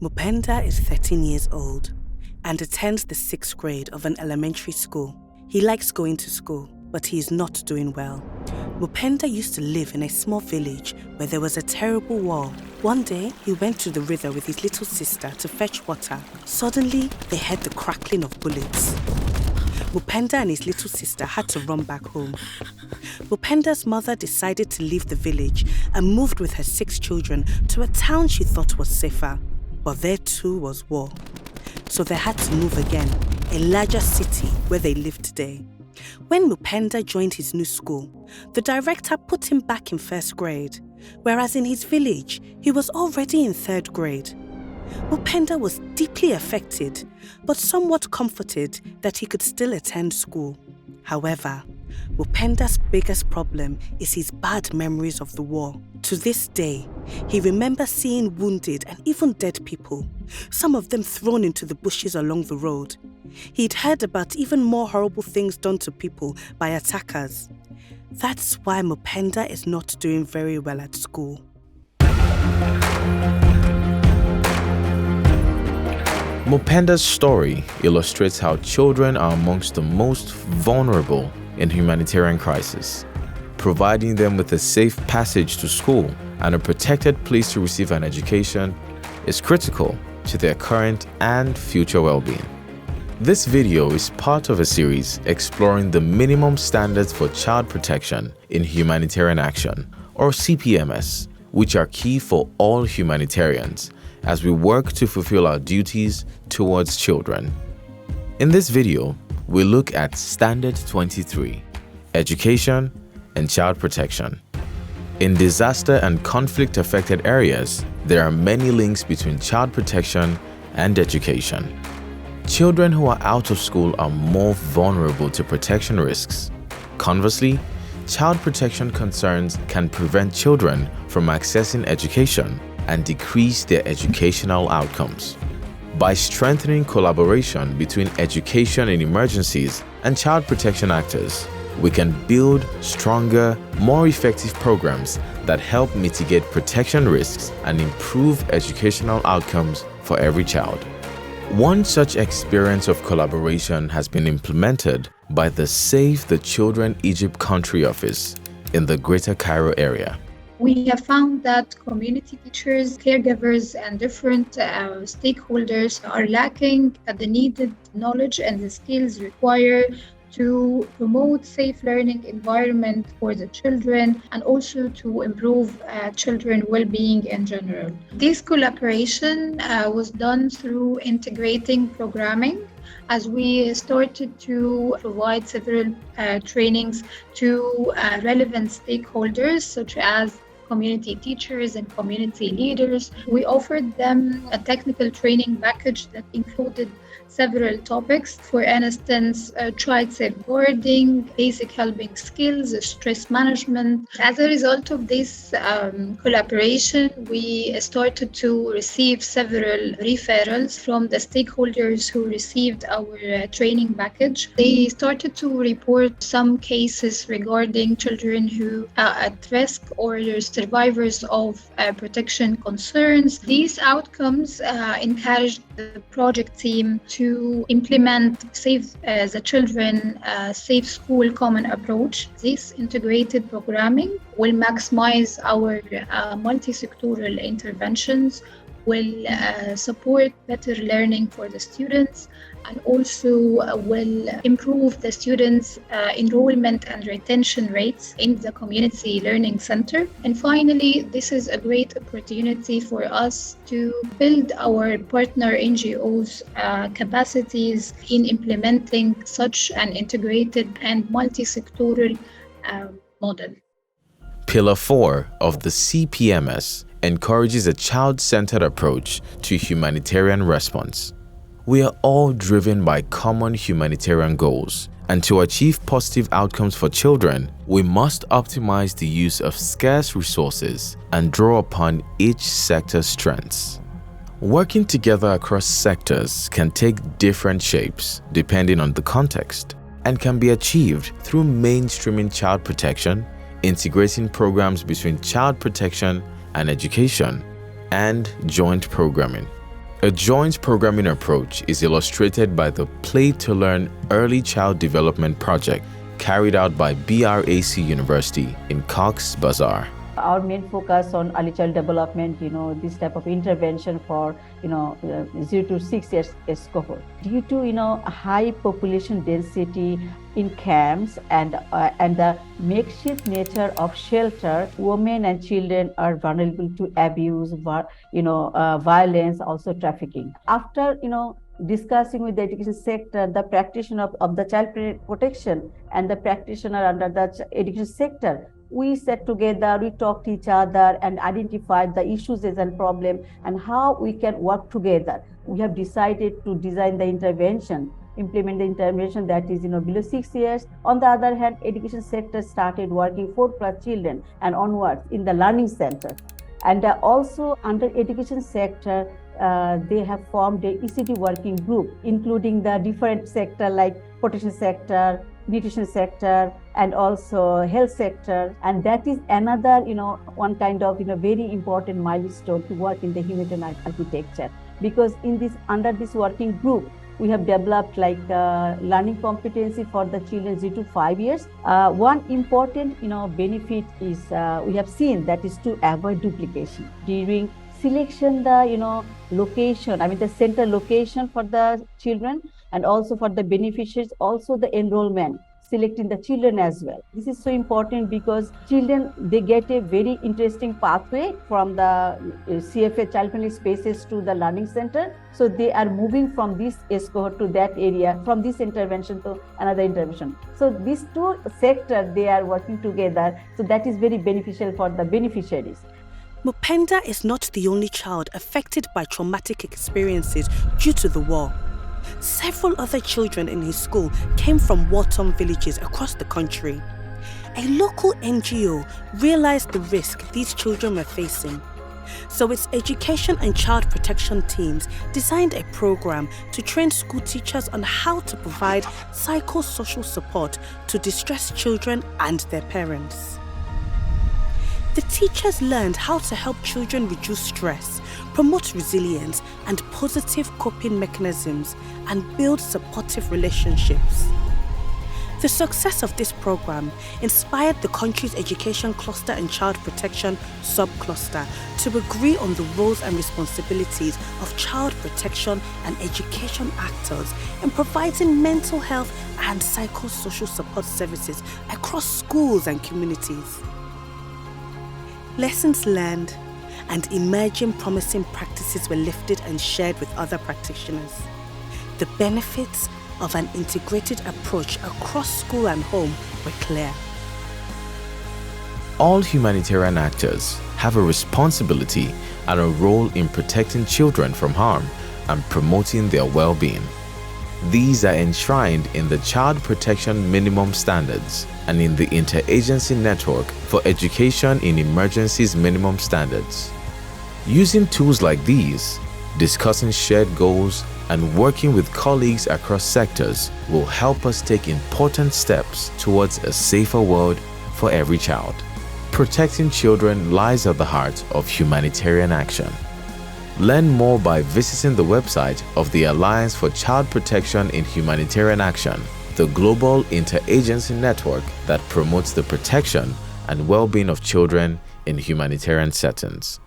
Mupenda is 13 years old and attends the 6th grade of an elementary school. He likes going to school, but he is not doing well. Mupenda used to live in a small village where there was a terrible war. One day, he went to the river with his little sister to fetch water. Suddenly, they heard the crackling of bullets. Mupenda and his little sister had to run back home. Mupenda's mother decided to leave the village and moved with her 6 children to a town she thought was safer. But there too was war. So they had to move again, a larger city where they live today. When Mupenda joined his new school, the director put him back in 1st grade, whereas in his village, he was already in 3rd grade. Mupenda was deeply affected, but somewhat comforted that he could still attend school. However, Mupenda's biggest problem is his bad memories of the war. To this day, he remembers seeing wounded and even dead people, some of them thrown into the bushes along the road. He'd heard about even more horrible things done to people by attackers. That's why Mupenda is not doing very well at school. Mupenda's story illustrates how children are amongst the most vulnerable in humanitarian crisis. Providing them with a safe passage to school and a protected place to receive an education is critical to their current and future well-being. This video is part of a series exploring the minimum standards for child protection in humanitarian action, or CPMS, which are key for all humanitarians as we work to fulfill our duties towards children. In this video, we look at Standard 23, Education and Child Protection. In disaster and conflict-affected areas, there are many links between child protection and education. Children who are out of school are more vulnerable to protection risks. Conversely, child protection concerns can prevent children from accessing education and decrease their educational outcomes. By strengthening collaboration between education in emergencies and child protection actors, we can build stronger, more effective programs that help mitigate protection risks and improve educational outcomes for every child. One such experience of collaboration has been implemented by the Save the Children Egypt Country Office in the Greater Cairo area. We have found that community teachers, caregivers, and different stakeholders are lacking the needed knowledge and the skills required to promote safe learning environment for the children and also to improve children well-being in general. This collaboration was done through integrating programming, as we started to provide several trainings to relevant stakeholders such as community teachers and community leaders. We offered them a technical training package that included several topics. For instance, child safeguarding, basic helping skills, stress management. As a result of this collaboration, we started to receive several referrals from the stakeholders who received our training package. They started to report some cases regarding children who are at risk or survivors of protection concerns. These outcomes encouraged the project team to implement Save the Children Safe School Common Approach. This integrated programming will maximize our multi-sectoral interventions, will support better learning for the students, and also will improve the students' enrollment and retention rates in the community learning center. And finally, this is a great opportunity for us to build our partner NGOs' capacities in implementing such an integrated and multi-sectoral model. Pillar 4 of the CPMS encourages a child-centered approach to humanitarian response. We are all driven by common humanitarian goals, and to achieve positive outcomes for children, we must optimize the use of scarce resources and draw upon each sector's strengths. Working together across sectors can take different shapes depending on the context, and can be achieved through mainstreaming child protection, integrating programs between child protection and education, and joint programming. A joint programming approach is illustrated by the Play to Learn Early Child Development Project carried out by BRAC University in Cox's Bazar. Our main focus on early child development, this type of intervention for, 0 to 6 years cohort. Due to, high population density in camps and the makeshift nature of shelter, women and children are vulnerable to abuse, violence, also trafficking. After, discussing with the education sector, the practitioner of the child protection and the practitioner under the education sector, we sat together, we talked to each other and identified the issues and problem and how we can work together. We have decided to design the intervention, implement the intervention that is below 6 years. On the other hand, education sector started working 4+ children and onwards in the learning center. And also under education sector, they have formed a ECD working group, including the different sector like protection sector, nutrition sector, and also health sector. And that is another, one kind of, very important milestone to work in the humanitarian architecture. Because under this working group, we have developed like learning competency for the children 0 to 5 years. One important, benefit is we have seen that is to avoid duplication during selection, the location, the center location for the children, and also for the beneficiaries, also the enrollment, selecting the children as well. This is so important because children, they get a very interesting pathway from the CFA child-friendly spaces to the learning center. So they are moving from this age cohort to that area, from this intervention to another intervention. So these two sectors, they are working together. So that is very beneficial for the beneficiaries. Mupenda is not the only child affected by traumatic experiences due to the war. Several other children in his school came from war-torn villages across the country. A local NGO realized the risk these children were facing. So its education and child protection teams designed a program to train school teachers on how to provide psychosocial support to distressed children and their parents. The teachers learned how to help children reduce stress, promote resilience and positive coping mechanisms, and build supportive relationships. The success of this program inspired the country's education cluster and child protection sub-cluster to agree on the roles and responsibilities of child protection and education actors in providing mental health and psychosocial support services across schools and communities. Lessons learned and emerging promising practices were lifted and shared with other practitioners. The benefits of an integrated approach across school and home were clear. All humanitarian actors have a responsibility and a role in protecting children from harm and promoting their well-being. These are enshrined in the Child Protection Minimum Standards and in the Interagency Network for Education in Emergencies Minimum Standards. Using tools like these, discussing shared goals, and working with colleagues across sectors will help us take important steps towards a safer world for every child. Protecting children lies at the heart of humanitarian action. Learn more by visiting the website of the Alliance for Child Protection in Humanitarian Action, the global interagency network that promotes the protection and well-being of children in humanitarian settings.